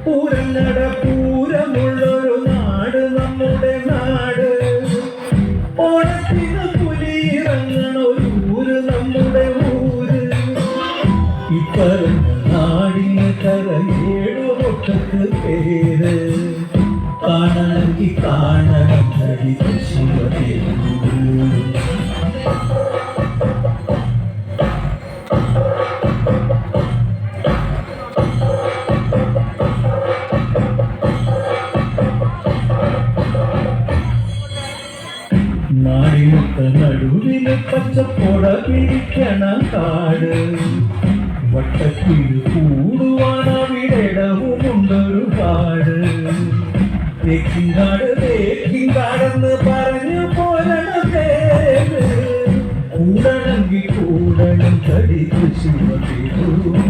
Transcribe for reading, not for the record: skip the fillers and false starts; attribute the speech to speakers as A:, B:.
A: പൂരങ്ങട പൂരമുള്ളൊരു നാട് നമ്മുടെ നാട്. ഓണത്തിന് പുലിയിറങ്ങണ ഒരു ഊര് നമ്മുടെ ഊര്. ഇപ്പറഞ്ഞ നാടിന് കരയേഴു ഒട്ടക്ക് പേര്. കാണണമെങ്കിൽ കാണണം ശിവദേവൂര്. നാടിനൊത്ത നടുവില് പച്ചപ്പുട പിടിക്കണ കാട്. വട്ടക്കില് കൂടുവാണ് അവിടെടവുമുണ്ടൊരു കാട്. തേക്കിൻകാട് തേക്കിൻകാടെന്ന് പറഞ്ഞു പോരണ പേര്. കൂടണമെങ്കിൽ കൂടണം തടി ശിവദേവൂര്.